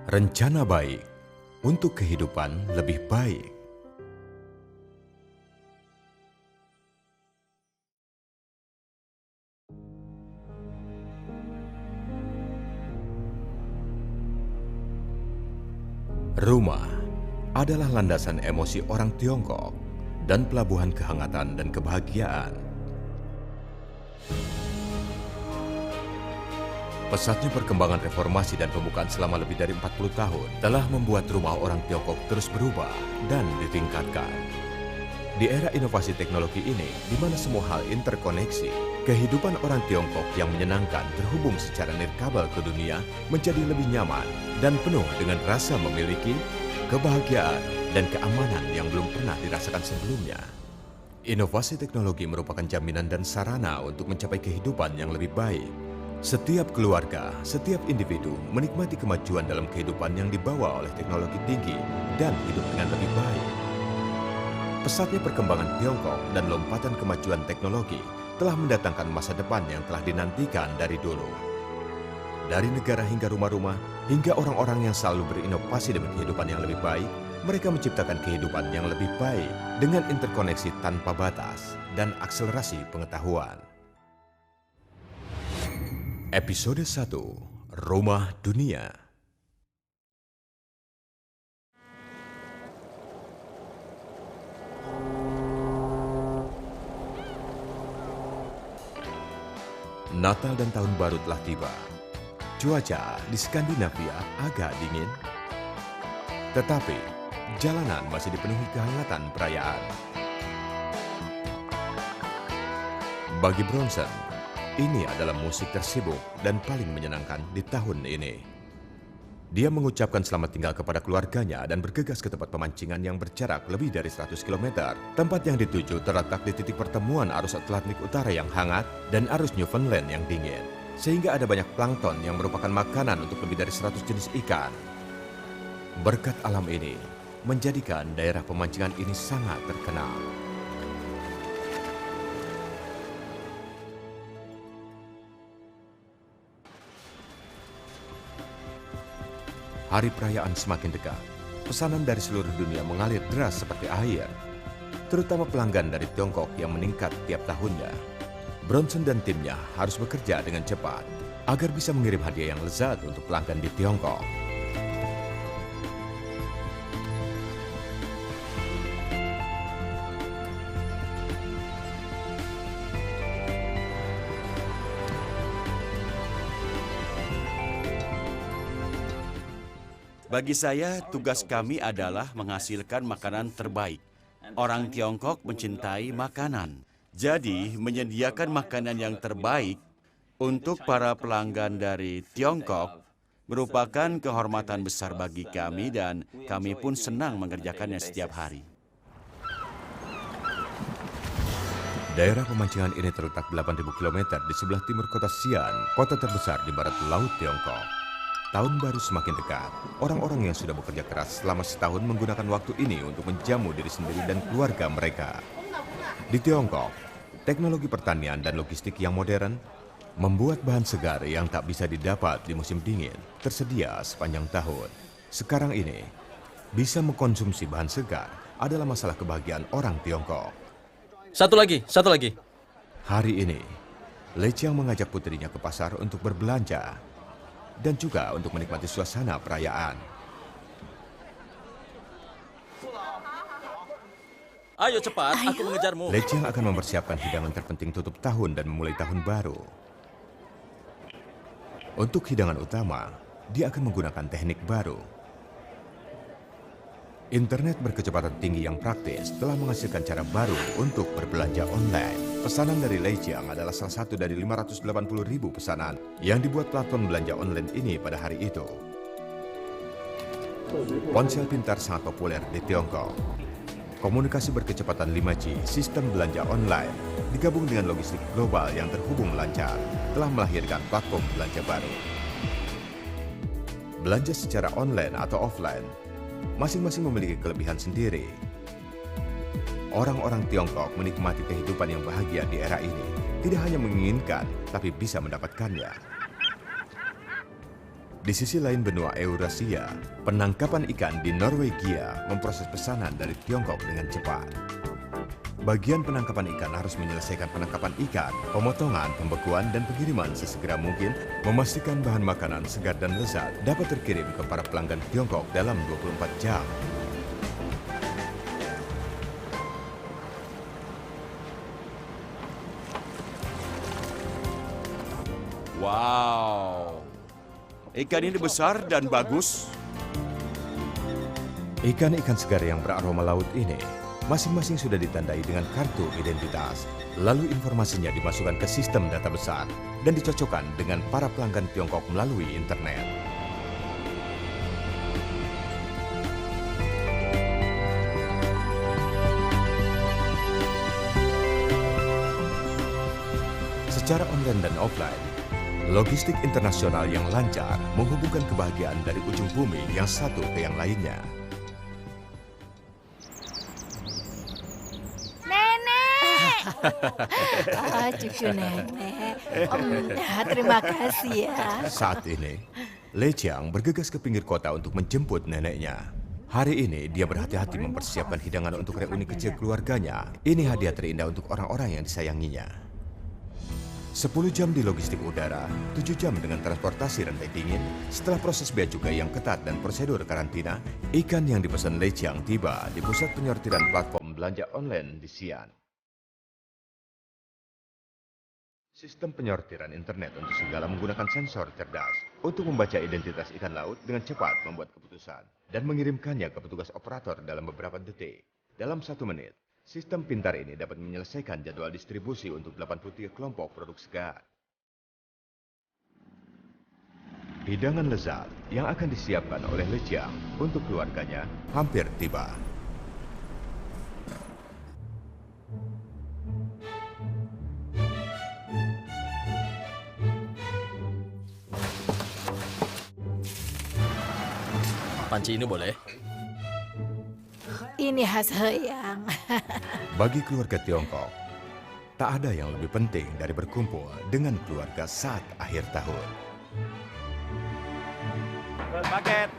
Rencana baik untuk kehidupan lebih baik. Rumah adalah landasan emosi orang Tiongkok dan pelabuhan kehangatan dan kebahagiaan. Pesatnya perkembangan reformasi dan pembukaan selama lebih dari 40 tahun telah membuat rumah orang Tiongkok terus berubah dan ditingkatkan. Di era inovasi teknologi ini, di mana semua hal interkoneksi, kehidupan orang Tiongkok yang menyenangkan terhubung secara nirkabel ke dunia menjadi lebih nyaman dan penuh dengan rasa memiliki, kebahagiaan, dan keamanan yang belum pernah dirasakan sebelumnya. Inovasi teknologi merupakan jaminan dan sarana untuk mencapai kehidupan yang lebih baik. Setiap keluarga, setiap individu menikmati kemajuan dalam kehidupan yang dibawa oleh teknologi tinggi dan hidup dengan lebih baik. Pesatnya perkembangan Tiongkok dan lompatan kemajuan teknologi telah mendatangkan masa depan yang telah dinantikan dari dulu. Dari negara hingga rumah-rumah, hingga orang-orang yang selalu berinovasi demi kehidupan yang lebih baik, mereka menciptakan kehidupan yang lebih baik dengan interkoneksi tanpa batas dan akselerasi pengetahuan. Episode 1, Rumah Dunia. Natal dan Tahun Baru telah tiba. Cuaca di Skandinavia agak dingin, tetapi jalanan masih dipenuhi kehangatan perayaan. Bagi Bronson, ini adalah musik tersibuk dan paling menyenangkan di tahun ini. Dia mengucapkan selamat tinggal kepada keluarganya dan bergegas ke tempat pemancingan yang berjarak lebih dari 100 km. Tempat yang dituju terletak di titik pertemuan arus Atlantik Utara yang hangat dan arus Newfoundland yang dingin. Sehingga ada banyak plankton yang merupakan makanan untuk lebih dari 100 jenis ikan. Berkat alam ini, menjadikan daerah pemancingan ini sangat terkenal. Hari perayaan semakin dekat. Pesanan dari seluruh dunia mengalir deras seperti air. Terutama pelanggan dari Tiongkok yang meningkat tiap tahunnya. Bronson dan timnya harus bekerja dengan cepat agar bisa mengirim hadiah yang lezat untuk pelanggan di Tiongkok. Bagi saya, tugas kami adalah menghasilkan makanan terbaik. Orang Tiongkok mencintai makanan. Jadi, menyediakan makanan yang terbaik untuk para pelanggan dari Tiongkok merupakan kehormatan besar bagi kami dan kami pun senang mengerjakannya setiap hari. Daerah pemancingan ini terletak 8.000 km di sebelah timur kota Xi'an, kota terbesar di barat laut Tiongkok. Tahun baru semakin dekat. Orang-orang yang sudah bekerja keras selama setahun menggunakan waktu ini untuk menjamu diri sendiri dan keluarga mereka. Di Tiongkok, teknologi pertanian dan logistik yang modern membuat bahan segar yang tak bisa didapat di musim dingin tersedia sepanjang tahun. Sekarang ini, bisa mengkonsumsi bahan segar adalah masalah kebahagiaan orang Tiongkok. Satu lagi. Hari ini, Lei Qiang mengajak putrinya ke pasar untuk berbelanja dan juga untuk menikmati suasana perayaan. Ayo cepat, aku mengejarmu. Lei Qiang akan mempersiapkan hidangan terpenting tutup tahun dan memulai tahun baru. Untuk hidangan utama, dia akan menggunakan teknik baru. Internet berkecepatan tinggi yang praktis telah menghasilkan cara baru untuk berbelanja online. Pesanan dari Lei Qiang adalah salah satu dari 580.000 pesanan yang dibuat platform belanja online ini pada hari itu. Ponsel pintar sangat populer di Tiongkok. Komunikasi berkecepatan 5G, sistem belanja online, digabung dengan logistik global yang terhubung lancar, telah melahirkan platform belanja baru. Belanja secara online atau offline masing-masing memiliki kelebihan sendiri. Orang-orang Tiongkok menikmati kehidupan yang bahagia di era ini. Tidak hanya menginginkan, tapi bisa mendapatkannya. Di Di sisi lain benua Eurasia, penangkapan ikan di Norwegia memproses pesanan dari Tiongkok dengan cepat. Bagian penangkapan ikan harus menyelesaikan penangkapan ikan, pemotongan, pembekuan, dan pengiriman sesegera mungkin, memastikan bahan makanan segar dan lezat dapat terkirim ke para pelanggan Tiongkok dalam 24 jam. Wow, ikan ini besar dan bagus. Ikan-ikan segar yang beraroma laut ini masing-masing sudah ditandai dengan kartu identitas. Lalu informasinya dimasukkan ke sistem data besar dan dicocokkan dengan para pelanggan Tiongkok melalui internet. Secara online dan offline, logistik internasional yang lancar menghubungkan kebahagiaan dari ujung bumi yang satu ke yang lainnya. Cucu nenek. Terima kasih ya. Saat ini, Lei Chiang bergegas ke pinggir kota untuk menjemput neneknya. Hari ini dia berhati-hati mempersiapkan hidangan untuk reuni kecil keluarganya. Ini hadiah terindah untuk orang-orang yang disayanginya. 10 jam di logistik udara, 7 jam dengan transportasi rantai dingin. Setelah proses bea cukai yang ketat dan prosedur karantina, ikan yang dipesan Lei Chiang tiba di pusat penyortiran platform belanja online di Xi'an. Sistem penyortiran internet untuk segala menggunakan sensor cerdas untuk membaca identitas ikan laut dengan cepat membuat keputusan dan mengirimkannya ke petugas operator dalam beberapa detik. Dalam 1 menit, sistem pintar ini dapat menyelesaikan jadwal distribusi untuk 83 kelompok produk segar. Hidangan lezat yang akan disiapkan oleh Lei Chiang untuk keluarganya hampir tiba. Panci ini boleh? Ini khas Heyang. Bagi keluarga Tiongkok, tak ada yang lebih penting dari berkumpul dengan keluarga saat akhir tahun. Paket.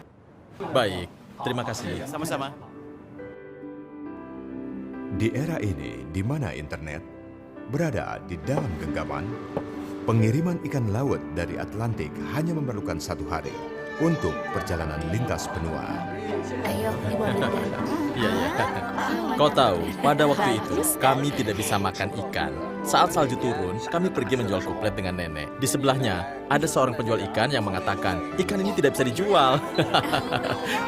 Baik, terima kasih. Sama-sama. Di era ini, di mana internet berada di dalam genggaman, pengiriman ikan laut dari Atlantik hanya memerlukan 1 hari untuk perjalanan lintas benua. Ayo, Ibu ambilkan. Iya, iya. Kau tahu, pada waktu itu kami tidak bisa makan ikan. Saat salju turun, kami pergi menjual kuplet dengan nenek. Di sebelahnya, ada seorang penjual ikan yang mengatakan, ikan ini tidak bisa dijual.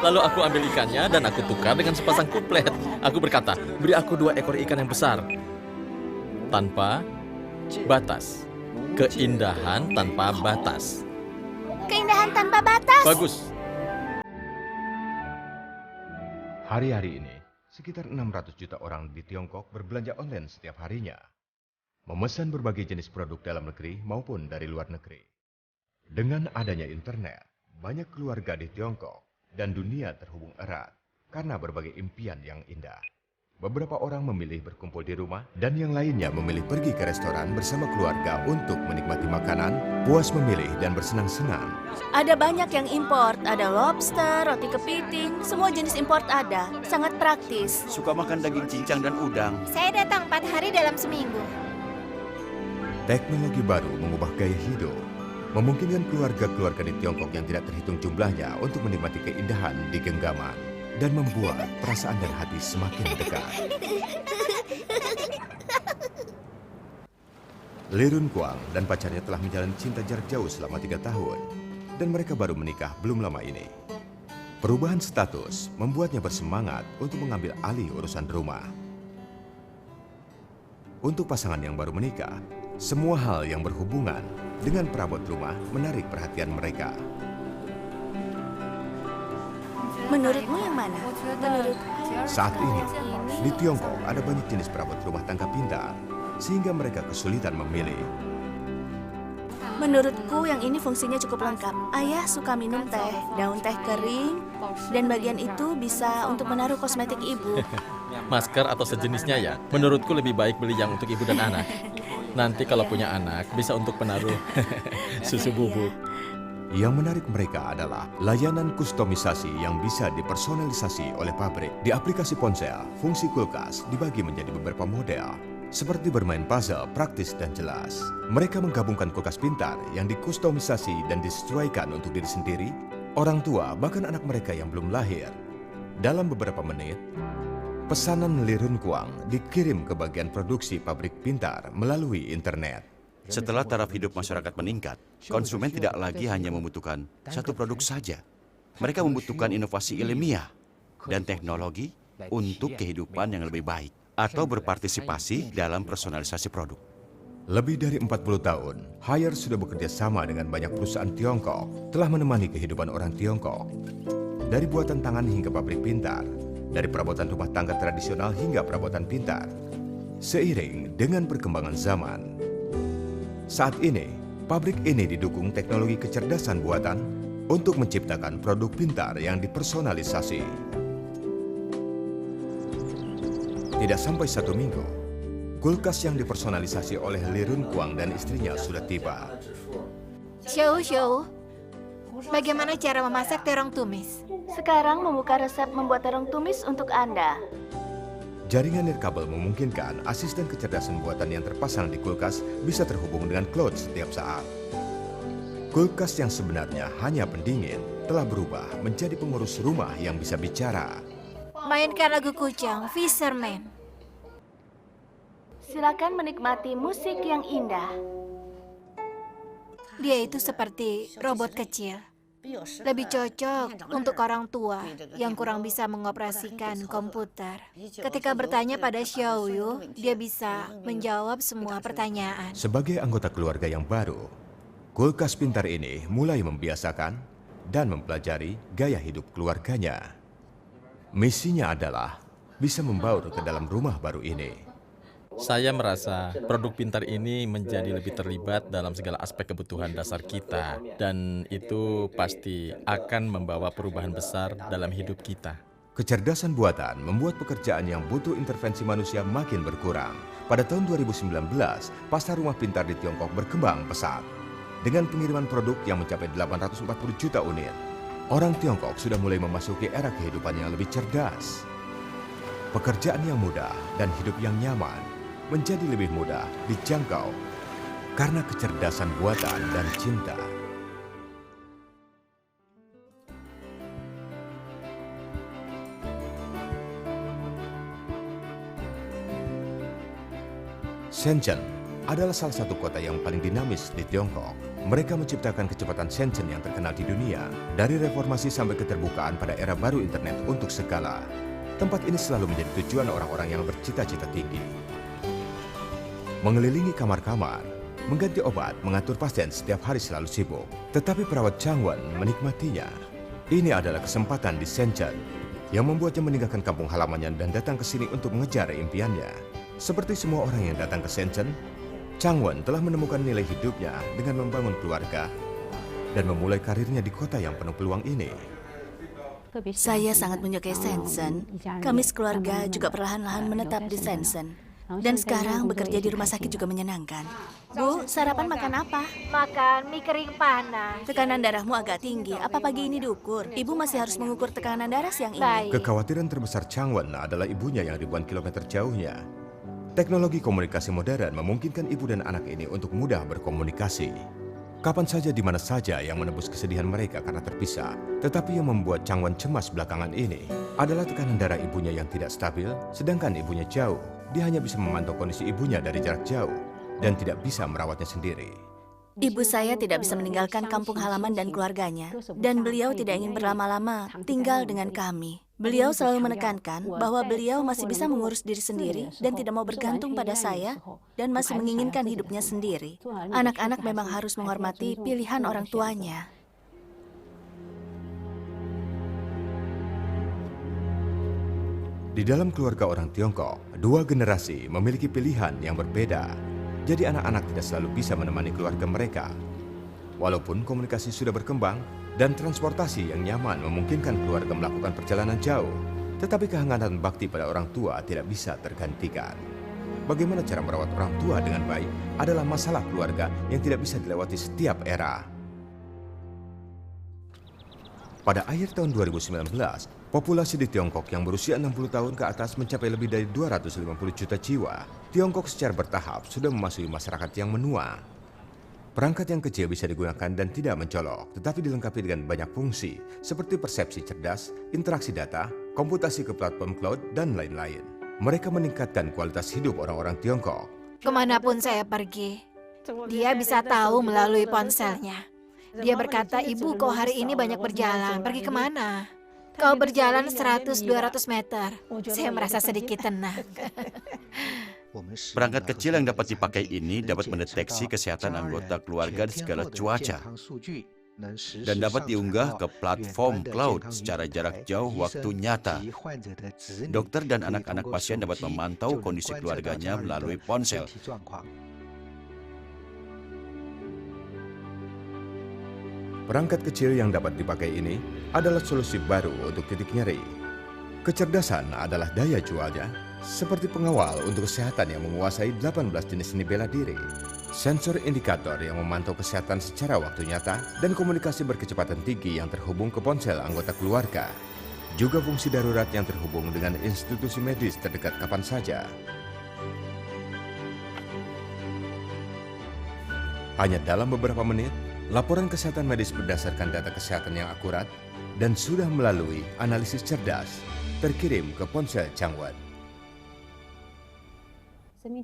Lalu aku ambil ikannya dan aku tukar dengan sepasang kuplet. Aku berkata, beri aku 2 ekor ikan yang besar. Tanpa batas. Keindahan tanpa batas. Keindahan tanpa batas. Bagus. Hari-hari ini, sekitar 600 juta orang di Tiongkok berbelanja online setiap harinya. Memesan berbagai jenis produk dalam negeri maupun dari luar negeri. Dengan adanya internet, banyak keluarga di Tiongkok dan dunia terhubung erat karena berbagai impian yang indah. Beberapa orang memilih berkumpul di rumah dan yang lainnya memilih pergi ke restoran bersama keluarga untuk menikmati makanan, puas memilih dan bersenang-senang. Ada banyak yang import. Ada lobster, roti kepiting, semua jenis import ada. Sangat praktis. Suka makan daging cincang dan udang. Saya datang 4 hari dalam seminggu. Teknologi baru mengubah gaya hidup, memungkinkan keluarga-keluarga di Tiongkok yang tidak terhitung jumlahnya untuk menikmati keindahan di genggaman dan membuat perasaan dan hati semakin dekat. Li Runquang dan pacarnya telah menjalani cinta jarak jauh selama 3 tahun dan mereka baru menikah belum lama ini. Perubahan status membuatnya bersemangat untuk mengambil alih urusan rumah. Untuk pasangan yang baru menikah, semua hal yang berhubungan dengan perabot rumah menarik perhatian mereka. Menurutmu yang mana? Menurut Saat ini, di Tiongkok ada banyak jenis perabot rumah tangga pintar, sehingga mereka kesulitan memilih. Menurutku yang ini fungsinya cukup lengkap. Ayah suka minum teh, daun teh kering, dan bagian itu bisa untuk menaruh kosmetik ibu. Masker atau sejenisnya ya. Menurutku lebih baik beli yang untuk ibu dan anak. Nanti kalau punya anak, bisa untuk penaruh susu bubuk. Yang menarik mereka adalah layanan kustomisasi yang bisa dipersonalisasi oleh pabrik. Di aplikasi ponsel, fungsi kulkas dibagi menjadi beberapa model, seperti bermain puzzle, praktis dan jelas. Mereka menggabungkan kulkas pintar yang dikustomisasi dan disesuaikan untuk diri sendiri, orang tua, bahkan anak mereka yang belum lahir. Dalam beberapa menit, pesanan Lirun Kuang dikirim ke bagian produksi pabrik pintar melalui internet. Setelah taraf hidup masyarakat meningkat, konsumen tidak lagi hanya membutuhkan satu produk saja. Mereka membutuhkan inovasi ilmiah dan teknologi untuk kehidupan yang lebih baik atau berpartisipasi dalam personalisasi produk. Lebih dari 40 tahun, Haier sudah bekerja sama dengan banyak perusahaan Tiongkok, telah menemani kehidupan orang Tiongkok. Dari buatan tangan hingga pabrik pintar, dari perabotan rumah tangga tradisional hingga perabotan pintar. Seiring dengan perkembangan zaman, saat ini, pabrik ini didukung teknologi kecerdasan buatan untuk menciptakan produk pintar yang dipersonalisasi. Tidak sampai 1 minggu, kulkas yang dipersonalisasi oleh Lirun Kuang dan istrinya sudah tiba. Xiao, bagaimana cara memasak terong tumis? Sekarang membuka resep membuat terong tumis untuk Anda. Jaringan nirkabel memungkinkan asisten kecerdasan buatan yang terpasang di kulkas bisa terhubung dengan cloud setiap saat. Kulkas yang sebenarnya hanya pendingin telah berubah menjadi pengurus rumah yang bisa bicara. Mainkan lagu Kucang, Fisherman. Silakan menikmati musik yang indah. Dia itu seperti robot kecil. Lebih cocok untuk orang tua yang kurang bisa mengoperasikan komputer. Ketika bertanya pada Xiao Yu, dia bisa menjawab semua pertanyaan. Sebagai anggota keluarga yang baru, kulkas pintar ini mulai membiasakan dan mempelajari gaya hidup keluarganya. Misinya adalah bisa membaur ke dalam rumah baru ini. Saya merasa produk pintar ini menjadi lebih terlibat dalam segala aspek kebutuhan dasar kita. Dan itu pasti akan membawa perubahan besar dalam hidup kita. Kecerdasan buatan membuat pekerjaan yang butuh intervensi manusia makin berkurang. Pada tahun 2019, pasar rumah pintar di Tiongkok berkembang pesat. Dengan pengiriman produk yang mencapai 840 juta unit, orang Tiongkok sudah mulai memasuki era kehidupan yang lebih cerdas. Pekerjaan yang mudah dan hidup yang nyaman menjadi lebih mudah dijangkau karena kecerdasan buatan dan cinta. Shenzhen adalah salah satu kota yang paling dinamis di Tiongkok. Mereka menciptakan kecepatan Shenzhen yang terkenal di dunia, dari reformasi sampai keterbukaan pada era baru internet untuk segala. Tempat ini selalu menjadi tujuan orang-orang yang bercita-cita tinggi. Mengelilingi kamar-kamar, mengganti obat, mengatur pasien setiap hari selalu sibuk. Tetapi perawat Changwon menikmatinya. Ini adalah kesempatan di Shenzhen yang membuatnya meninggalkan kampung halamannya dan datang ke sini untuk mengejar impiannya. Seperti semua orang yang datang ke Shenzhen, Changwon telah menemukan nilai hidupnya dengan membangun keluarga dan memulai karirnya di kota yang penuh peluang ini. Saya sangat menyukai Shenzhen. Kami sekeluarga juga perlahan-lahan menetap di Shenzhen. Dan sekarang bekerja di rumah sakit juga menyenangkan. Bu, sarapan makan apa? Makan mie kering panas. Tekanan darahmu agak tinggi. Apa pagi ini diukur? Ibu masih harus mengukur tekanan darah siang ini. Baik. Kekhawatiran terbesar Changwon adalah ibunya yang ribuan kilometer jauhnya. Teknologi komunikasi modern memungkinkan ibu dan anak ini untuk mudah berkomunikasi. Kapan saja di mana saja yang menebus kesedihan mereka karena terpisah. Tetapi yang membuat Changwon cemas belakangan ini adalah tekanan darah ibunya yang tidak stabil, sedangkan ibunya jauh. Dia hanya bisa memantau kondisi ibunya dari jarak jauh dan tidak bisa merawatnya sendiri. Ibu saya tidak bisa meninggalkan kampung halaman dan keluarganya. Dan beliau tidak ingin berlama-lama tinggal dengan kami. Beliau selalu menekankan bahwa beliau masih bisa mengurus diri sendiri dan tidak mau bergantung pada saya dan masih menginginkan hidupnya sendiri. Anak-anak memang harus menghormati pilihan orang tuanya. Di dalam keluarga orang Tiongkok, dua generasi memiliki pilihan yang berbeda. Jadi anak-anak tidak selalu bisa menemani keluarga mereka. Walaupun komunikasi sudah berkembang dan transportasi yang nyaman memungkinkan keluarga melakukan perjalanan jauh, tetapi kehangatan bakti pada orang tua tidak bisa tergantikan. Bagaimana cara merawat orang tua dengan baik adalah masalah keluarga yang tidak bisa dilewati setiap era. Pada akhir tahun 2019, populasi di Tiongkok yang berusia 60 tahun ke atas mencapai lebih dari 250 juta jiwa. Tiongkok secara bertahap sudah memasuki masyarakat yang menua. Perangkat yang kecil bisa digunakan dan tidak mencolok, tetapi dilengkapi dengan banyak fungsi, seperti persepsi cerdas, interaksi data, komputasi ke platform cloud, dan lain-lain. Mereka meningkatkan kualitas hidup orang-orang Tiongkok. Kemanapun saya pergi, dia bisa tahu melalui ponselnya. Dia berkata, "Ibu, kau hari ini banyak berjalan. Pergi kemana?" "Kau berjalan 100-200 meter." Saya merasa sedikit tenang. Perangkat kecil yang dapat dipakai ini dapat mendeteksi kesehatan anggota keluarga di segala cuaca dan dapat diunggah ke platform cloud secara jarak jauh waktu nyata. Dokter dan anak-anak pasien dapat memantau kondisi keluarganya melalui ponsel. Perangkat kecil yang dapat dipakai ini adalah solusi baru untuk titik nyeri. Kecerdasan adalah daya jualnya, seperti pengawal untuk kesehatan yang menguasai 18 jenis seni bela diri, sensor indikator yang memantau kesehatan secara waktu nyata, dan komunikasi berkecepatan tinggi yang terhubung ke ponsel anggota keluarga. Juga fungsi darurat yang terhubung dengan institusi medis terdekat kapan saja. Hanya dalam beberapa menit, laporan kesehatan medis berdasarkan data kesehatan yang akurat dan sudah melalui analisis cerdas terkirim ke ponsel Changwon.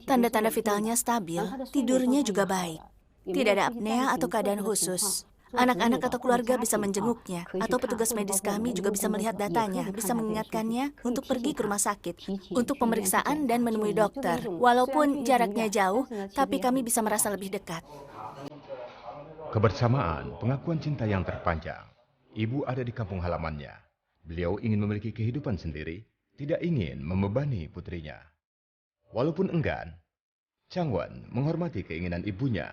Tanda-tanda vitalnya stabil, tidurnya juga baik. Tidak ada apnea atau keadaan khusus. Anak-anak atau keluarga bisa menjenguknya, atau petugas medis kami juga bisa melihat datanya, bisa mengingatkannya untuk pergi ke rumah sakit, untuk pemeriksaan dan menemui dokter. Walaupun jaraknya jauh, tapi kami bisa merasa lebih dekat. Kebersamaan, pengakuan cinta yang terpanjang. Ibu ada di kampung halamannya. Beliau ingin memiliki kehidupan sendiri, tidak ingin membebani putrinya. Walaupun enggan, Changwon menghormati keinginan ibunya.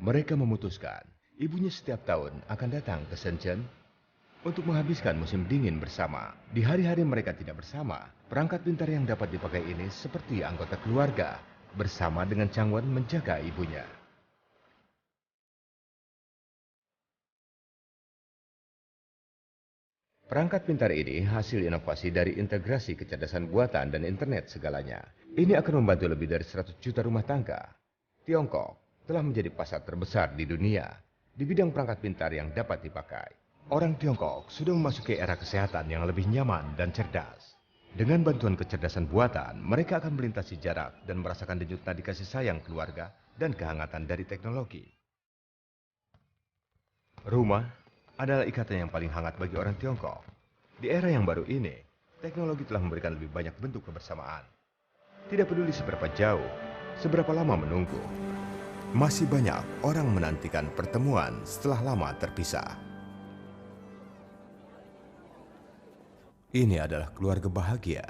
Mereka memutuskan, ibunya setiap tahun akan datang ke Shenzhen untuk menghabiskan musim dingin bersama. Di hari-hari mereka tidak bersama, perangkat pintar yang dapat dipakai ini seperti anggota keluarga, bersama dengan Changwon menjaga ibunya. Perangkat pintar ini hasil inovasi dari integrasi kecerdasan buatan dan internet segalanya. Ini akan membantu lebih dari 100 juta rumah tangga. Tiongkok telah menjadi pasar terbesar di dunia di bidang perangkat pintar yang dapat dipakai. Orang Tiongkok sudah memasuki era kesehatan yang lebih nyaman dan cerdas. Dengan bantuan kecerdasan buatan, mereka akan melintasi jarak dan merasakan denyut nadi kasih sayang keluarga dan kehangatan dari teknologi. Rumah adalah ikatan yang paling hangat bagi orang Tiongkok. Di era yang baru ini, teknologi telah memberikan lebih banyak bentuk kebersamaan. Tidak peduli seberapa jauh, seberapa lama menunggu, masih banyak orang menantikan pertemuan setelah lama terpisah. Ini adalah keluarga bahagia.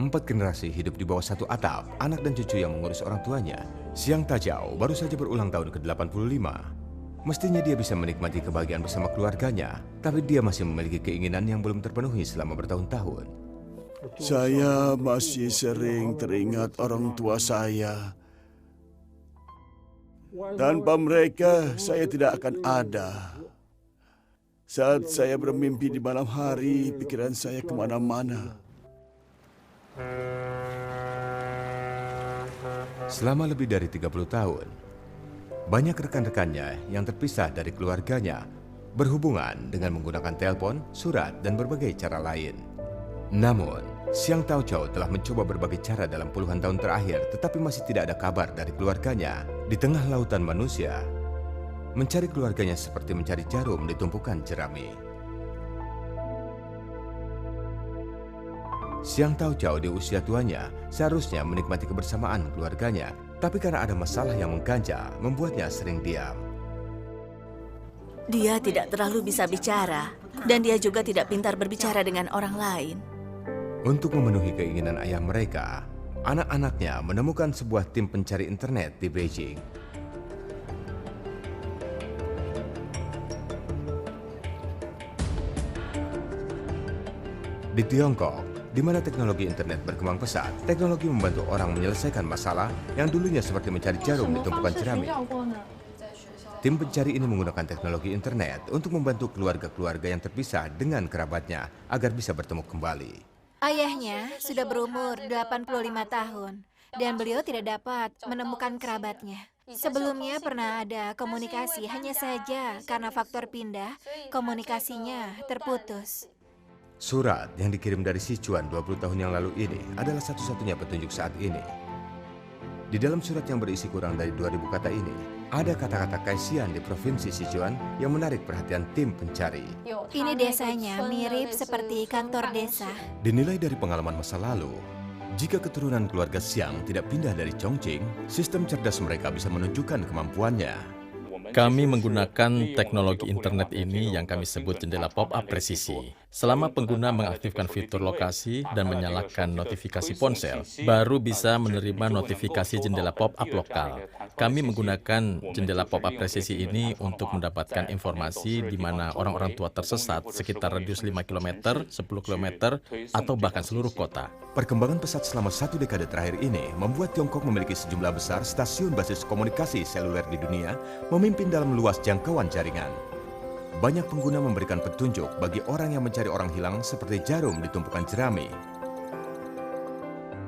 4 generasi hidup di bawah satu atap, anak dan cucu yang mengurus orang tuanya. Xiang Tajiao baru saja berulang tahun ke-85. Mestinya dia bisa menikmati kebahagiaan bersama keluarganya, tapi dia masih memiliki keinginan yang belum terpenuhi selama bertahun-tahun. Saya masih sering teringat orang tua saya. Tanpa mereka, saya tidak akan ada. Saat saya bermimpi di malam hari, pikiran saya kemana-mana. Selama lebih dari 30 tahun, banyak rekan-rekannya yang terpisah dari keluarganya berhubungan dengan menggunakan telepon, surat, dan berbagai cara lain. Namun, Xiang Taoqiao telah mencoba berbagai cara dalam puluhan tahun terakhir, tetapi masih tidak ada kabar dari keluarganya. Di tengah lautan manusia, mencari keluarganya seperti mencari jarum di tumpukan jerami. Xiang Taoqiao di usia tuanya seharusnya menikmati kebersamaan keluarganya, tapi karena ada masalah yang mengganja, membuatnya sering diam. Dia tidak terlalu bisa bicara, dan dia juga tidak pintar berbicara dengan orang lain. Untuk memenuhi keinginan ayah mereka, anak-anaknya menemukan sebuah tim pencari internet di Beijing. Di Tiongkok, di mana teknologi internet berkembang pesat, teknologi membantu orang menyelesaikan masalah yang dulunya seperti mencari jarum di tumpukan jerami. Tim pencari ini menggunakan teknologi internet untuk membantu keluarga-keluarga yang terpisah dengan kerabatnya agar bisa bertemu kembali. Ayahnya sudah berumur 85 tahun dan beliau tidak dapat menemukan kerabatnya. Sebelumnya pernah ada komunikasi, hanya saja karena faktor pindah, komunikasinya terputus. Surat yang dikirim dari Sichuan 20 tahun yang lalu ini adalah satu-satunya petunjuk saat ini. Di dalam surat yang berisi kurang dari 2000 kata ini, ada kata-kata Kaisian di Provinsi Sichuan yang menarik perhatian tim pencari. Ini desanya mirip seperti kantor desa. Dinilai dari pengalaman masa lalu, jika keturunan keluarga Xiang tidak pindah dari Chongqing, sistem cerdas mereka bisa menunjukkan kemampuannya. Kami menggunakan teknologi internet ini yang kami sebut jendela pop-up presisi. Selama pengguna mengaktifkan fitur lokasi dan menyalakan notifikasi ponsel, baru bisa menerima notifikasi jendela pop-up lokal. Kami menggunakan jendela pop-up presisi ini untuk mendapatkan informasi di mana orang-orang tua tersesat sekitar radius 5 km, 10 km, atau bahkan seluruh kota. Perkembangan pesat selama 1 dekade terakhir ini membuat Tiongkok memiliki sejumlah besar stasiun basis komunikasi seluler di dunia, memimpin dalam luas jangkauan jaringan. Banyak pengguna memberikan petunjuk bagi orang yang mencari orang hilang seperti jarum di tumpukan jerami.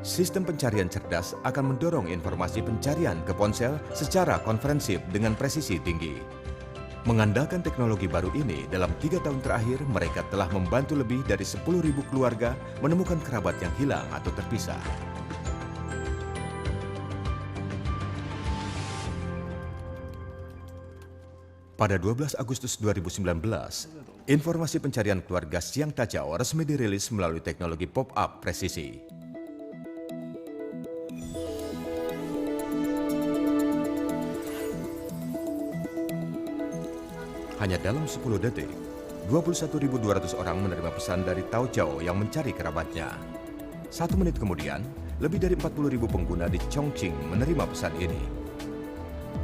Sistem pencarian cerdas akan mendorong informasi pencarian ke ponsel secara konferensif dengan presisi tinggi. Mengandalkan teknologi baru ini, dalam 3 tahun terakhir mereka telah membantu lebih dari 10.000 keluarga menemukan kerabat yang hilang atau terpisah. Pada 12 Agustus 2019, informasi pencarian keluarga Xiang Tachao resmi dirilis melalui teknologi pop-up presisi. Hanya dalam 10 detik, 21.200 orang menerima pesan dari Tao Zhao yang mencari kerabatnya. 1 menit kemudian, lebih dari 40.000 pengguna di Chongqing menerima pesan ini.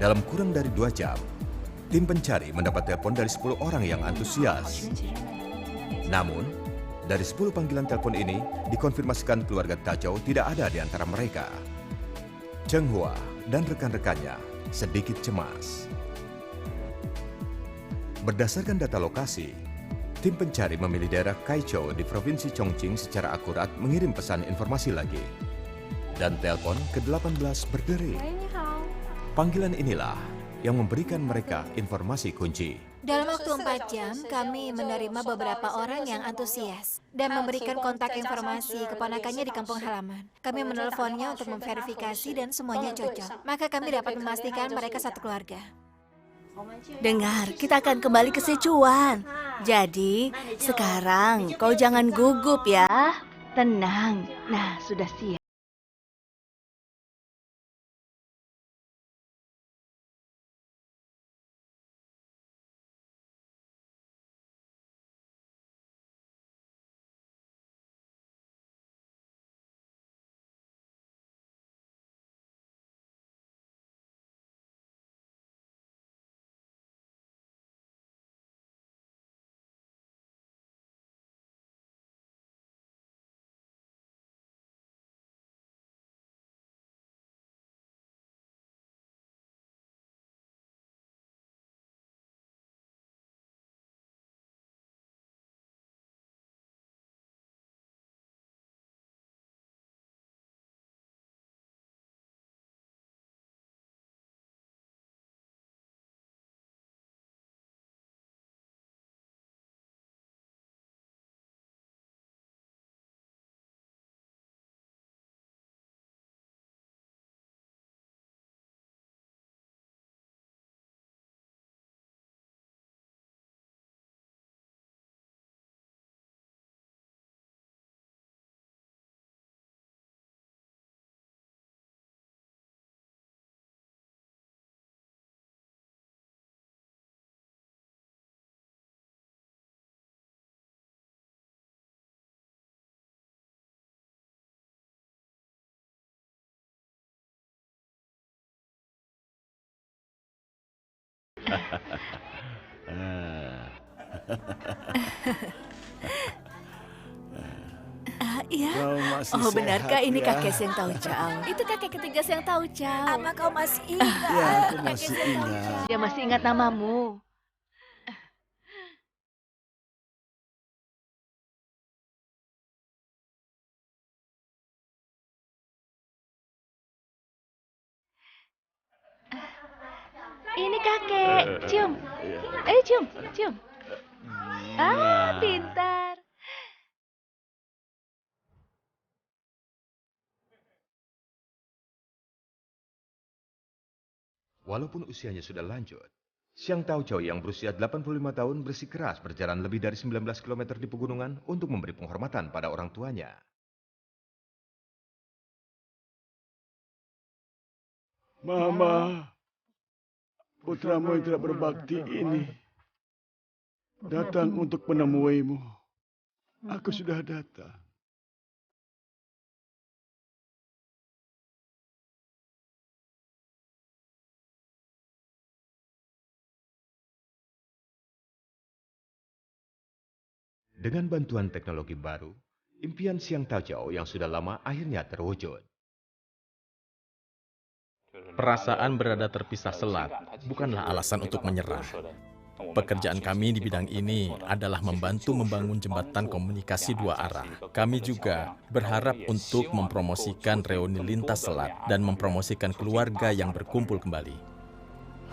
Dalam kurang dari 2 jam, tim pencari mendapat telepon dari 10 orang yang antusias. Namun, dari 10 panggilan telepon ini, dikonfirmasikan keluarga Tao Zhao tidak ada di antara mereka. Cheng Hua dan rekan-rekannya sedikit cemas. Berdasarkan data lokasi, tim pencari memilih daerah Kaichou di Provinsi Chongqing secara akurat mengirim pesan informasi lagi. Dan telepon ke-18 berdering. Panggilan inilah yang memberikan mereka informasi kunci. Dalam waktu 4 jam, kami menerima beberapa orang yang antusias dan memberikan kontak informasi keponakannya di kampung halaman. Kami menelponnya untuk memverifikasi dan semuanya cocok. Maka kami dapat memastikan mereka satu keluarga. Dengar, kita akan kembali ke Sichuan. Jadi, sekarang kau jangan gugup ya. Tenang. Nah, sudah siap. Ya. Kau masih Oh, benarkah sehat, ini ya? kakek Seng Tau Chow? Itu kakek ketiga Seng Tau Chow. Apa kau masih ingat? Ya, aku masih ingat. Dia masih ingat namamu. Ini kakek. Cium. Ayo cium, cium. Pintar. Walaupun usianya sudah lanjut, Xiang Tao Chow yang berusia 85 tahun bersikeras berjalan lebih dari 19 km di pegunungan untuk memberi penghormatan pada orang tuanya. Mama, putramu yang tidak berbakti ini datang untuk menemuimu. Aku sudah datang. Dengan bantuan teknologi baru, impian Xiang Tao Chow yang sudah lama akhirnya terwujud. Perasaan berada terpisah selat bukanlah alasan untuk menyerah. Pekerjaan kami di bidang ini adalah membantu membangun jembatan komunikasi dua arah. Kami juga berharap untuk mempromosikan reuni lintas selat dan mempromosikan keluarga yang berkumpul kembali.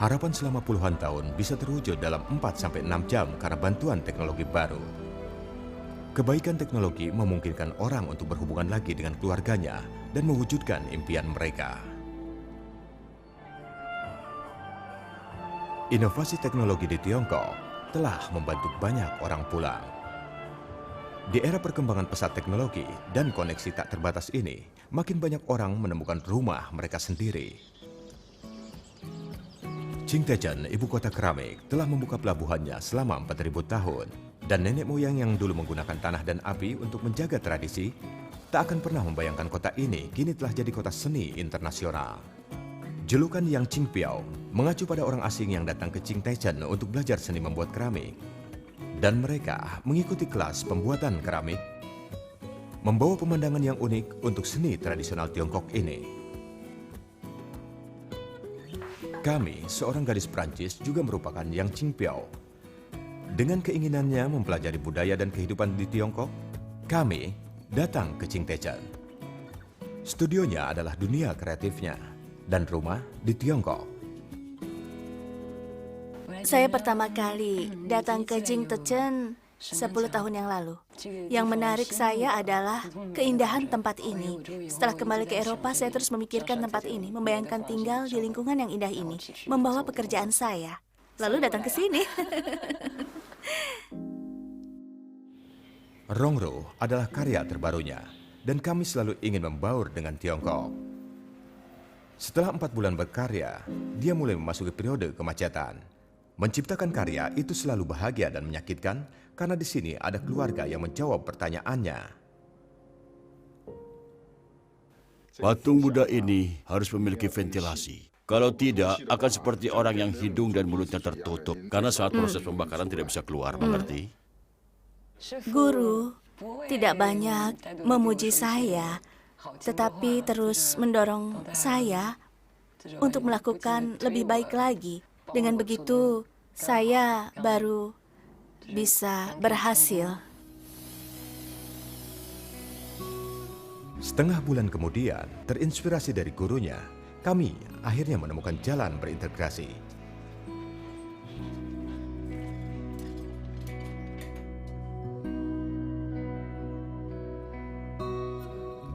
Harapan selama puluhan tahun bisa terwujud dalam 4-6 jam karena bantuan teknologi baru. Kebaikan teknologi memungkinkan orang untuk berhubungan lagi dengan keluarganya dan mewujudkan impian mereka. Inovasi teknologi di Tiongkok telah membantu banyak orang pulang. Di era perkembangan pesat teknologi dan koneksi tak terbatas ini, makin banyak orang menemukan rumah mereka sendiri. Qingtezhen, ibu kota keramik, telah membuka pelabuhannya selama 4.000 tahun. Dan nenek moyang yang dulu menggunakan tanah dan api untuk menjaga tradisi, tak akan pernah membayangkan kota ini kini telah jadi kota seni internasional. Julukan Yang Qingpiao mengacu pada orang asing yang datang ke Qingtezhen untuk belajar seni membuat keramik. Dan mereka mengikuti kelas pembuatan keramik, membawa pemandangan yang unik untuk seni tradisional Tiongkok ini. Kami, seorang gadis Prancis, juga merupakan Yang Qingpiao. Dengan keinginannya mempelajari budaya dan kehidupan di Tiongkok, kami datang ke Qingtezhen. Studionya adalah dunia kreatifnya dan rumah di Tiongkok. Saya pertama kali datang ke Qingtezhen 10 tahun yang lalu. Yang menarik saya adalah keindahan tempat ini. Setelah kembali ke Eropa, saya terus memikirkan tempat ini, membayangkan tinggal di lingkungan yang indah ini, membawa pekerjaan saya. Lalu datang ke sini. Rongro adalah karya terbarunya, dan kami selalu ingin membaur dengan Tiongkok. Setelah 4 bulan berkarya, dia mulai memasuki periode kemacetan. Menciptakan karya itu selalu bahagia dan menyakitkan, karena di sini ada keluarga yang menjawab pertanyaannya. Patung Buddha ini harus memiliki ventilasi. Kalau tidak, akan seperti orang yang hidung dan mulutnya tertutup. Karena saat proses pembakaran tidak bisa keluar, mengerti? Guru tidak banyak memuji saya, tetapi terus mendorong saya untuk melakukan lebih baik lagi. Dengan begitu, saya baru bisa berhasil. Setengah bulan kemudian, terinspirasi dari gurunya, kami akhirnya menemukan jalan berintegrasi.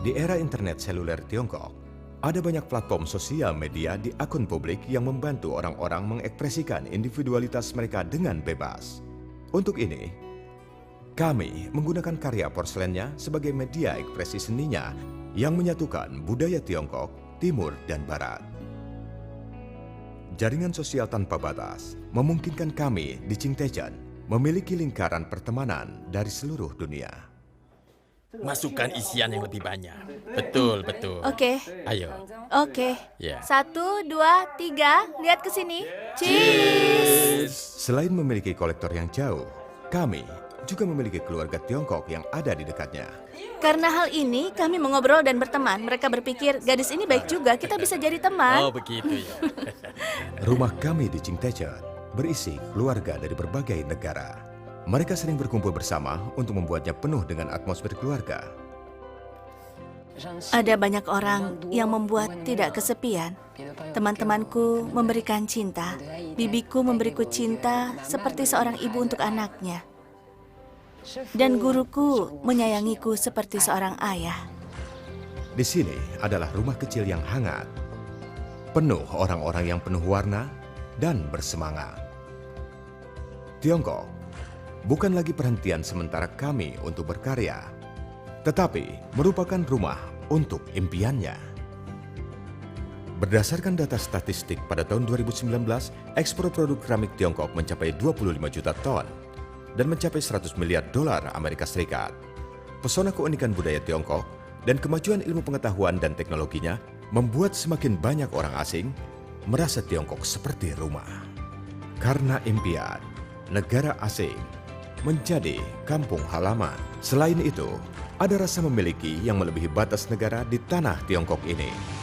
Di era internet seluler Tiongkok, ada banyak platform sosial media di akun publik yang membantu orang-orang mengekspresikan individualitas mereka dengan bebas. Untuk ini, kami menggunakan karya porselennya sebagai media ekspresi seninya yang menyatukan budaya Tiongkok, Timur, dan Barat. Jaringan sosial tanpa batas memungkinkan kami di Qingtezhen memiliki lingkaran pertemanan dari seluruh dunia. Masukkan isian yang lebih banyak. Betul, betul. Oke, Ayo. oke. Ya. 1, 2, 3, lihat ke sini. Cheese! Selain memiliki kolektor yang jauh, kami juga memiliki keluarga Tiongkok yang ada di dekatnya. Karena hal ini, kami mengobrol dan berteman. Mereka berpikir, gadis ini baik juga, kita bisa jadi teman. Oh begitu ya. Rumah kami di Chingtechet berisi keluarga dari berbagai negara. Mereka sering berkumpul bersama untuk membuatnya penuh dengan atmosfer keluarga. Ada banyak orang yang membuat tidak kesepian. Teman-temanku memberikan cinta. Bibiku memberiku cinta seperti seorang ibu untuk anaknya. Dan guruku menyayangiku seperti seorang ayah. Di sini adalah rumah kecil yang hangat, penuh orang-orang yang penuh warna dan bersemangat. Tiongkok bukan lagi perhentian sementara kami untuk berkarya, tetapi merupakan rumah untuk impiannya. Berdasarkan data statistik pada tahun 2019, ekspor produk keramik Tiongkok mencapai 25 juta ton dan mencapai 100 miliar dolar Amerika Serikat. Pesona keunikan budaya Tiongkok dan kemajuan ilmu pengetahuan dan teknologinya membuat semakin banyak orang asing merasa Tiongkok seperti rumah. Karena impian, negara asing menjadi kampung halaman. Selain itu, ada rasa memiliki yang melebihi batas negara di tanah Tiongkok ini.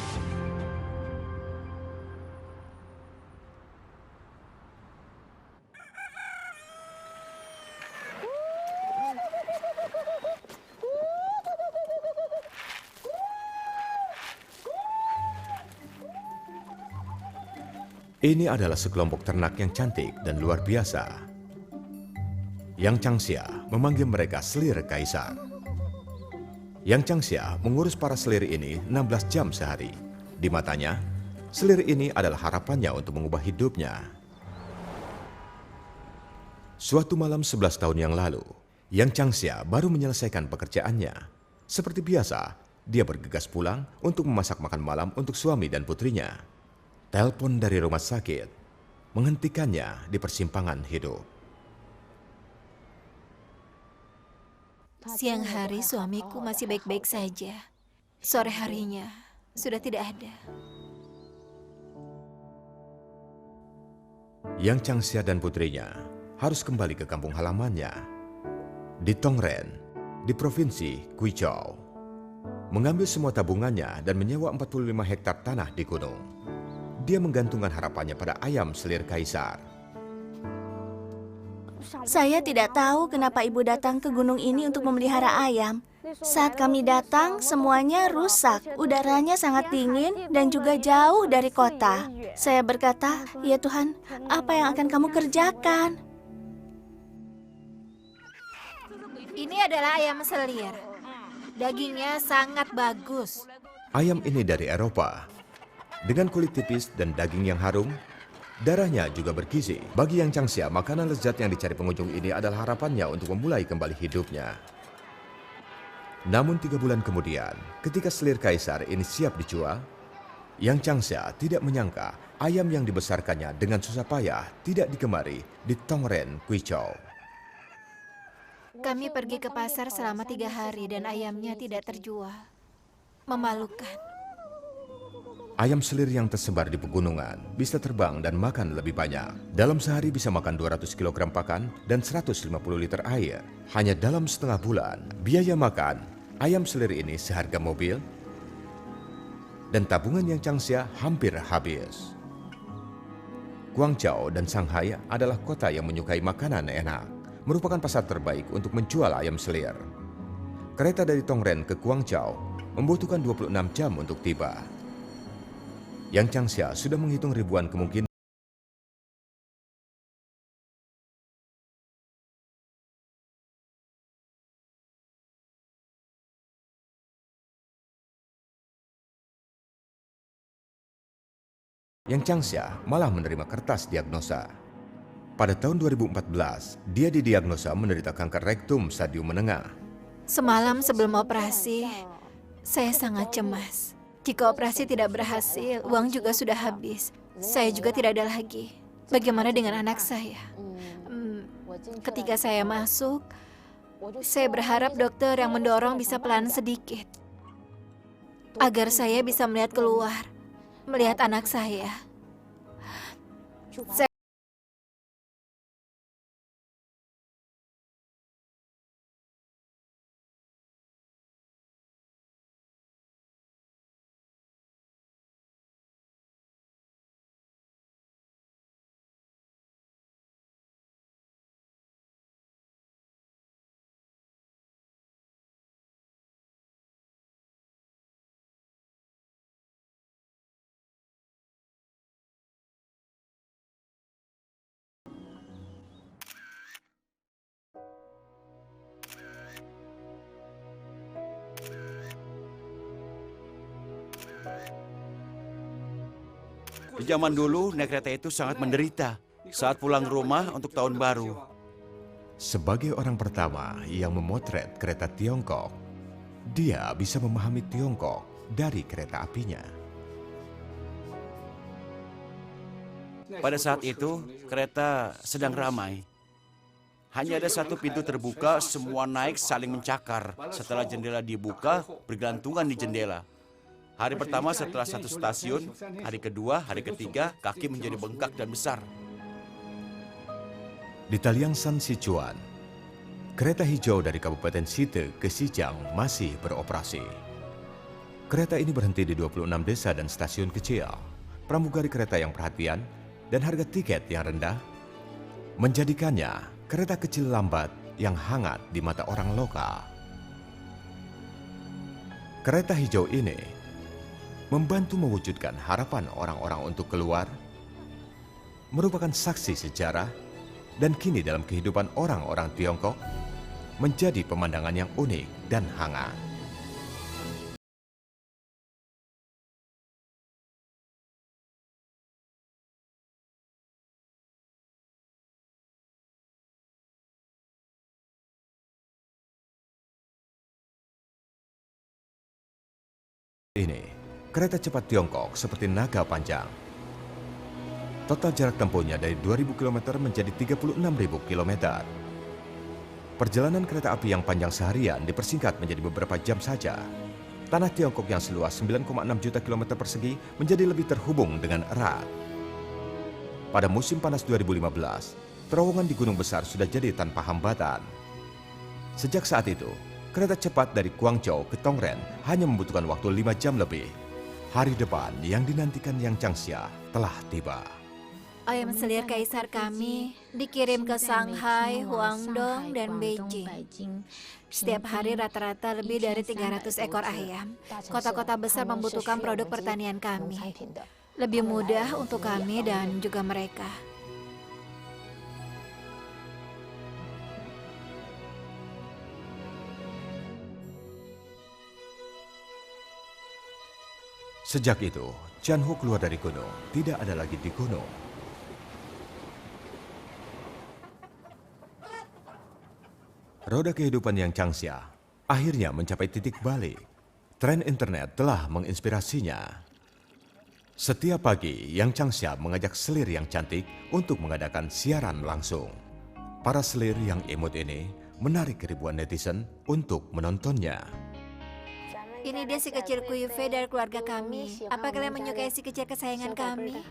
Ini adalah sekelompok ternak yang cantik dan luar biasa. Yang Changxia memanggil mereka selir kaisar. Yang Changxia mengurus para selir ini 16 jam sehari. Di matanya, selir ini adalah harapannya untuk mengubah hidupnya. Suatu malam 11 tahun yang lalu, Yang Changxia baru menyelesaikan pekerjaannya. Seperti biasa, dia bergegas pulang untuk memasak makan malam untuk suami dan putrinya. Telepon dari rumah sakit menghentikannya di persimpangan hidup. Siang hari suamiku masih baik-baik saja. Sore harinya sudah tidak ada. Yang Changxia dan putrinya harus kembali ke kampung halamannya di Tongren, di provinsi Guizhou, mengambil semua tabungannya dan menyewa 45 hektar tanah di gunung. Dia menggantungkan harapannya pada ayam selir kaisar. Saya tidak tahu kenapa ibu datang ke gunung ini untuk memelihara ayam. Saat kami datang, semuanya rusak. Udaranya sangat dingin dan juga jauh dari kota. Saya berkata, "Ya Tuhan, apa yang akan kamu kerjakan?" Ini adalah ayam selir. Dagingnya sangat bagus. Ayam ini dari Eropa. Dengan kulit tipis dan daging yang harum, darahnya juga bergizi. Bagi Yang Changxia, makanan lezat yang dicari pengunjung ini adalah harapannya untuk memulai kembali hidupnya. Namun 3 bulan kemudian, ketika selir kaisar ini siap dijual, Yang Changxia tidak menyangka ayam yang dibesarkannya dengan susah payah tidak digemari di Tongren, Guizhou. Kami pergi ke pasar selama 3 hari dan ayamnya tidak terjual. Memalukan. Ayam selir yang tersebar di pegunungan bisa terbang dan makan lebih banyak. Dalam sehari bisa makan 200 kg pakan dan 150 liter air. Hanya dalam setengah bulan, biaya makan ayam selir ini seharga mobil dan tabungan Yang Changxia hampir habis. Guangzhou dan Shanghai adalah kota yang menyukai makanan enak. Merupakan pasar terbaik untuk menjual ayam selir. Kereta dari Tongren ke Guangzhou membutuhkan 26 jam untuk tiba. Yang Changxia sudah menghitung ribuan kemungkinan Yang Changxia malah menerima kertas diagnosa. Pada tahun 2014, dia didiagnosa menderita kanker rektum stadium menengah. Semalam sebelum operasi, saya sangat cemas. Jika operasi tidak berhasil, uang juga sudah habis. Saya juga tidak ada lagi. Bagaimana dengan anak saya? Ketika saya masuk, saya berharap dokter yang mendorong bisa pelan sedikit. Agar saya bisa melihat keluar, melihat anak saya. Di zaman dulu, naik kereta itu sangat menderita saat pulang rumah untuk tahun baru. Sebagai orang pertama yang memotret kereta Tiongkok, dia bisa memahami Tiongkok dari kereta apinya. Pada saat itu, kereta sedang ramai. Hanya ada satu pintu terbuka, semua naik saling mencakar. Setelah jendela dibuka, bergelantungan di jendela. Hari pertama setelah satu stasiun, hari kedua, hari ketiga, kaki menjadi bengkak dan besar. Di Taliangsan Sichuan, kereta hijau dari Kabupaten Site ke Xijang masih beroperasi. Kereta ini berhenti di 26 desa dan stasiun kecil. Pramugari kereta yang perhatian dan harga tiket yang rendah menjadikannya kereta kecil lambat yang hangat di mata orang lokal. Kereta hijau ini membantu mewujudkan harapan orang-orang untuk keluar, merupakan saksi sejarah, dan kini dalam kehidupan orang-orang Tiongkok menjadi pemandangan yang unik dan hangat. Ini kereta cepat Tiongkok seperti naga panjang. Total jarak tempuhnya dari 2.000 km menjadi 36.000 km. Perjalanan kereta api yang panjang seharian dipersingkat menjadi beberapa jam saja. Tanah Tiongkok yang seluas 9,6 juta kilometer persegi menjadi lebih terhubung dengan erat. Pada musim panas 2015, terowongan di Gunung Besar sudah jadi tanpa hambatan. Sejak saat itu, kereta cepat dari Guangzhou ke Tongren hanya membutuhkan waktu 5 jam lebih. Hari depan yang dinantikan Yang Changxia telah tiba. Ayam selir kaisar kami dikirim ke Shanghai, Guangdong, dan Beijing. Setiap hari rata-rata lebih dari 300 ekor ayam. Kota-kota besar membutuhkan produk pertanian kami. Lebih mudah untuk kami dan juga mereka. Sejak itu, Tianhu keluar dari gunung, tidak ada lagi di gunung. Roda kehidupan Yang Changxia akhirnya mencapai titik balik. Tren internet telah menginspirasinya. Setiap pagi, Yang Changxia mengajak selir yang cantik untuk mengadakan siaran langsung. Para selir yang imut ini menarik ribuan netizen untuk menontonnya. Ini dia si kecil Kuyufe dari keluarga kami. Apa kalian menyukai si kecil kesayangan kami?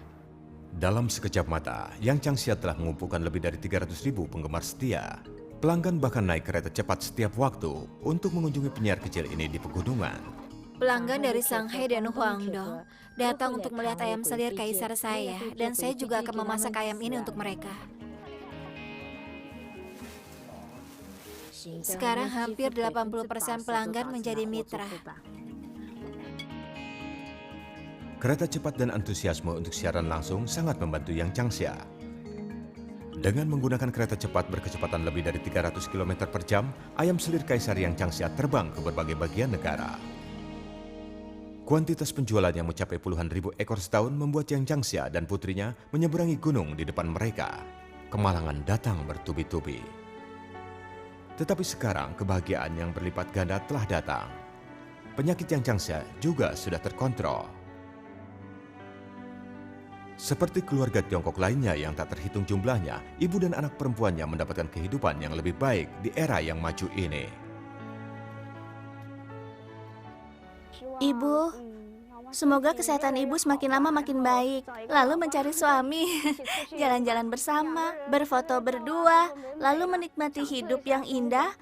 Dalam sekejap mata, Yang Changxia telah mengumpulkan lebih dari 300.000 penggemar setia. Pelanggan bahkan naik kereta cepat setiap waktu untuk mengunjungi penyiar kecil ini di pegunungan. Pelanggan dari Shanghai dan Guangdong datang untuk melihat ayam selir kaisar saya, dan saya juga akan memasak ayam ini untuk mereka. Sekarang hampir 80% pelanggan menjadi mitra. Kereta cepat dan antusiasme untuk siaran langsung sangat membantu Yang Changxia. Dengan menggunakan kereta cepat berkecepatan lebih dari 300 km per jam, ayam selir kaisar Yang Changxia terbang ke berbagai bagian negara. Kuantitas penjualan yang mencapai puluhan ribu ekor setahun membuat Yang Changxia dan putrinya menyeberangi gunung di depan mereka. Kemalangan datang bertubi-tubi. Tetapi sekarang kebahagiaan yang berlipat ganda telah datang. Penyakit Yang Changxia juga sudah terkontrol. Seperti keluarga Tiongkok lainnya yang tak terhitung jumlahnya, ibu dan anak perempuannya mendapatkan kehidupan yang lebih baik di era yang maju ini. Ibu, semoga kesehatan ibu semakin lama makin baik. Lalu mencari suami, jalan-jalan bersama, berfoto berdua, lalu menikmati hidup yang indah,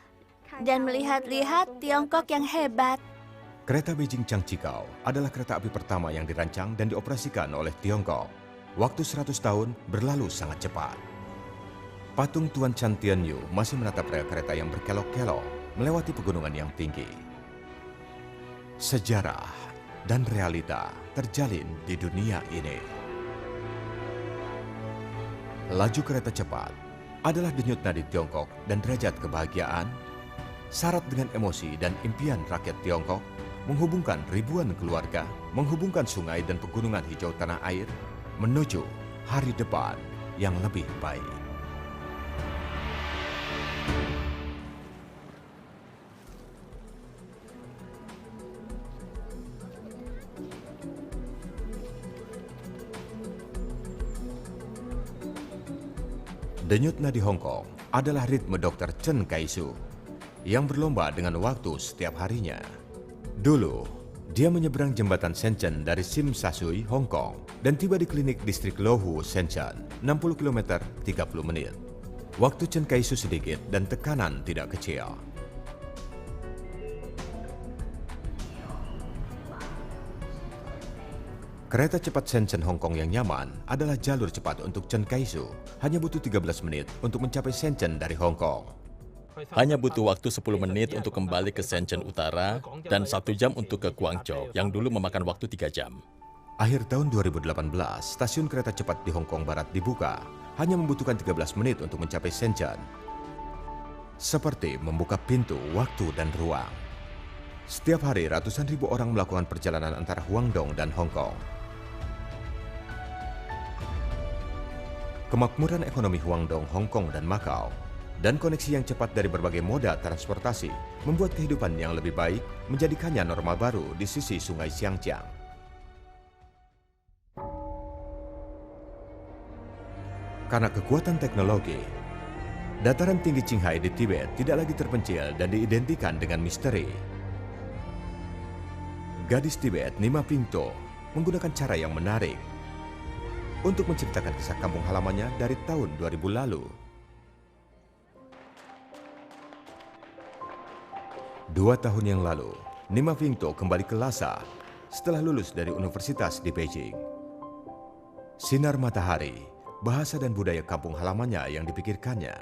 dan melihat-lihat Tiongkok yang hebat. Kereta Beijing Changchikau adalah kereta api pertama yang dirancang dan dioperasikan oleh Tiongkok. Waktu 100 tahun berlalu sangat cepat. Patung Tuan Chan Tianyu masih menatap rel kereta yang berkelok-kelok melewati pegunungan yang tinggi. Sejarah dan realita terjalin di dunia ini. Laju kereta cepat adalah denyut nadi Tiongkok dan derajat kebahagiaan, syarat dengan emosi dan impian rakyat Tiongkok, menghubungkan ribuan keluarga, menghubungkan sungai dan pegunungan hijau tanah air, menuju hari depan yang lebih baik. Denyutnya di Hong Kong adalah ritme Dr. Chen Kai-su yang berlomba dengan waktu setiap harinya. Dulu, dia menyeberang jembatan Shenzhen dari Tsim Sha Tsui, Hong Kong, dan tiba di klinik distrik Lo Hu, Shenzhen, 60 km 30 menit. Waktu Chen Kai-su sedikit dan tekanan tidak kecil. Kereta cepat Shenzhen Hong Kong yang nyaman adalah jalur cepat untuk Chen Kai-su. Hanya butuh 13 menit untuk mencapai Shenzhen dari Hong Kong. Hanya butuh waktu 10 menit untuk kembali ke Shenzhen Utara dan 1 jam untuk ke Guangzhou yang dulu memakan waktu 3 jam. Akhir tahun 2018, stasiun kereta cepat di Hong Kong Barat dibuka. Hanya membutuhkan 13 menit untuk mencapai Shenzhen. Seperti membuka pintu waktu dan ruang. Setiap hari ratusan ribu orang melakukan perjalanan antara Guangdong dan Hong Kong. Kemakmuran ekonomi Guangdong, Hong Kong, dan Macau, dan koneksi yang cepat dari berbagai moda transportasi membuat kehidupan yang lebih baik menjadikannya norma baru di sisi Sungai Xiangjiang. Karena kekuatan teknologi, dataran tinggi Qinghai di Tibet tidak lagi terpencil dan diidentikan dengan misteri. Gadis Tibet Nima Pingto menggunakan cara yang menarik untuk menceritakan kisah kampung halamannya dari tahun 2000 lalu. 2 tahun yang lalu, Nima Pingto kembali ke Lhasa setelah lulus dari universitas di Beijing. Sinar matahari, bahasa dan budaya kampung halamannya yang dipikirkannya.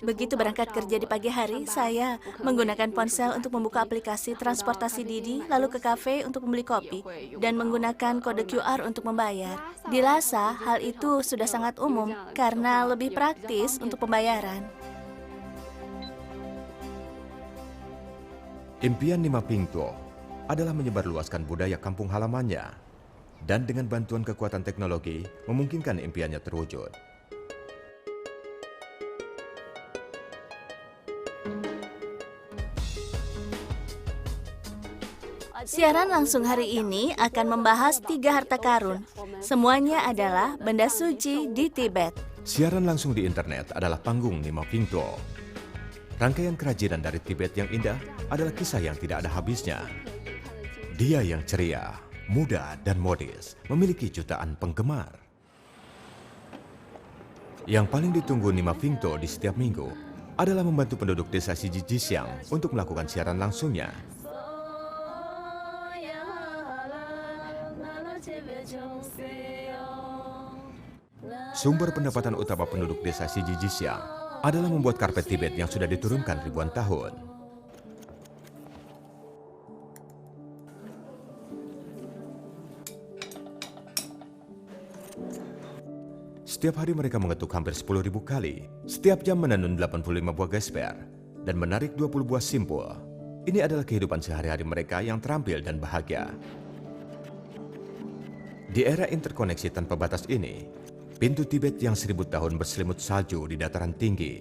Begitu berangkat kerja di pagi hari, saya menggunakan ponsel untuk membuka aplikasi transportasi Didi, lalu ke kafe untuk membeli kopi, dan menggunakan kode QR untuk membayar. Di Lhasa, hal itu sudah sangat umum karena lebih praktis untuk pembayaran. Impian Nima Pingto adalah menyebarluaskan budaya kampung halamannya, dan dengan bantuan kekuatan teknologi memungkinkan impiannya terwujud. Siaran langsung hari ini akan membahas 3 harta karun. Semuanya adalah benda suci di Tibet. Siaran langsung di internet adalah panggung Nima Pingto. Rangkaian kerajinan dari Tibet yang indah adalah kisah yang tidak ada habisnya. Dia yang ceria, muda, dan modis, memiliki jutaan penggemar. Yang paling ditunggu Nima Pingto di setiap minggu adalah membantu penduduk desa Sijijisiang untuk melakukan siaran langsungnya. Sumber pendapatan utama penduduk desa Sijijisiang adalah membuat karpet Tibet yang sudah diturunkan ribuan tahun. Setiap hari mereka mengetuk hampir 10.000 kali. Setiap jam menenun 85 buah gesper dan menarik 20 buah simpul. Ini adalah kehidupan sehari-hari mereka yang terampil dan bahagia. Di era interkoneksi tanpa batas ini, pintu Tibet yang 1000 tahun berselimut salju di dataran tinggi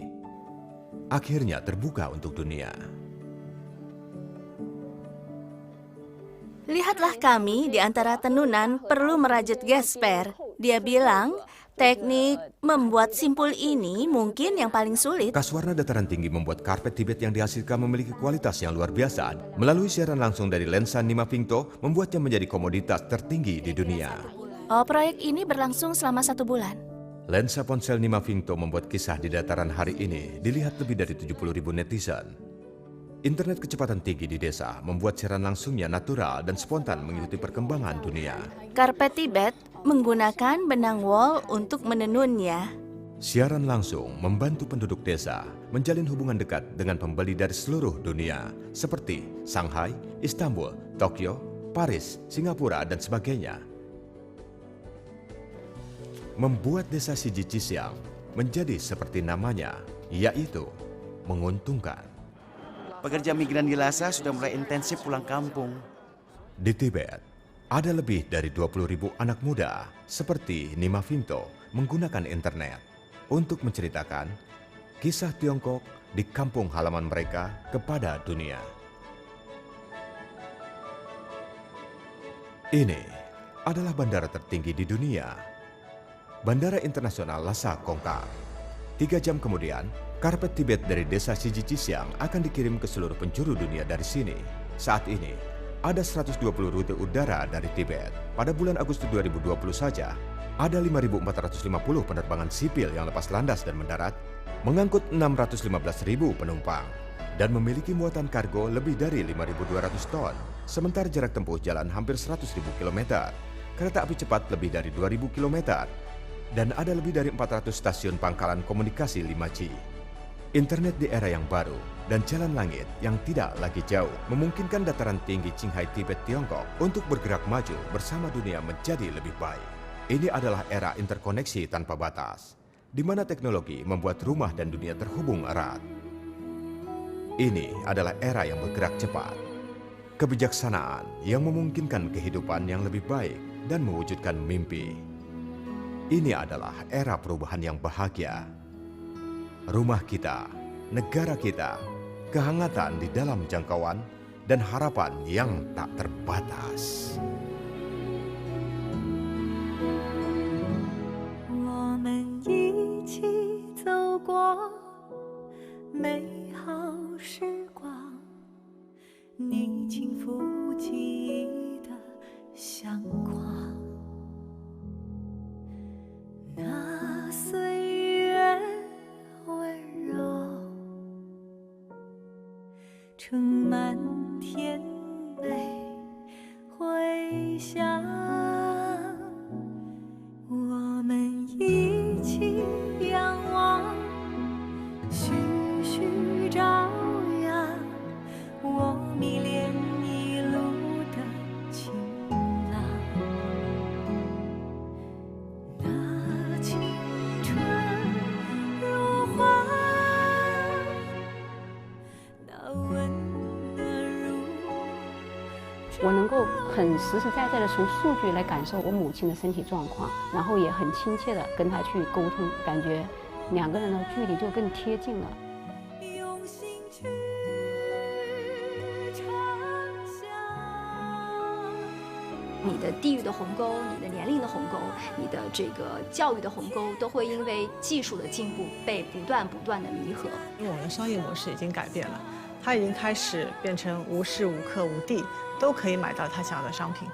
akhirnya terbuka untuk dunia. Lihatlah kami di antara tenunan perlu merajut gesper. Dia bilang, teknik membuat simpul ini mungkin yang paling sulit. Kaswarna dataran tinggi membuat karpet Tibet yang dihasilkan memiliki kualitas yang luar biasa. Melalui siaran langsung dari lensa Nima Pingto, membuatnya menjadi komoditas tertinggi di dunia. Oh, proyek ini berlangsung selama 1 bulan. Lensa ponsel Nima Pingto membuat kisah di dataran hari ini dilihat lebih dari 70.000 netizen. Internet kecepatan tinggi di desa membuat siaran langsungnya natural dan spontan mengikuti perkembangan dunia. Karpet Tibet menggunakan benang wol untuk menenunnya. Siaran langsung membantu penduduk desa menjalin hubungan dekat dengan pembeli dari seluruh dunia, seperti Shanghai, Istanbul, Tokyo, Paris, Singapura, dan sebagainya. Membuat desa Sijijisiang menjadi seperti namanya, yaitu menguntungkan. Pekerja migran di Lhasa sudah mulai intensif pulang kampung. Di Tibet, Ada lebih dari 20.000 anak muda seperti Nima Vinto menggunakan internet untuk menceritakan kisah Tiongkok di kampung halaman mereka kepada dunia. Ini adalah bandara tertinggi di dunia, Bandara Internasional Lhasa Kongkar. 3 jam kemudian, karpet Tibet dari desa Sijicisiang akan dikirim ke seluruh penjuru dunia dari sini. Saat ini, ada 120 rute udara dari Tibet. Pada bulan Agustus 2020 saja, ada 5.450 penerbangan sipil yang lepas landas dan mendarat, mengangkut 615.000 penumpang, dan memiliki muatan kargo lebih dari 5.200 ton. Sementara jarak tempuh jalan hampir 100.000 km, kereta api cepat lebih dari 2.000 km, dan ada lebih dari 400 stasiun pangkalan komunikasi 5G. Internet di era yang baru dan jalan langit yang tidak lagi jauh memungkinkan dataran tinggi Qinghai Tibet Tiongkok untuk bergerak maju bersama dunia menjadi lebih baik. Ini adalah era interkoneksi tanpa batas, di mana teknologi membuat rumah dan dunia terhubung erat. Ini adalah era yang bergerak cepat, kebijaksanaan yang memungkinkan kehidupan yang lebih baik dan mewujudkan mimpi. Ini adalah era perubahan yang bahagia. Rumah kita, negara kita, kehangatan di dalam jangkauan, dan harapan yang tak terbatas.我能够很实实在在的从数据来感受我母亲的身体状况，然后也很亲切的跟她去沟通，感觉2个人的距离就更贴近了。你的地域的鸿沟、你的年龄的鸿沟、你的这个教育的鸿沟，都会因为技术的进步被不断的弥合。因为我们的商业模式已经改变了，它已经开始变成无时无刻无地都可以买到他想要的商品。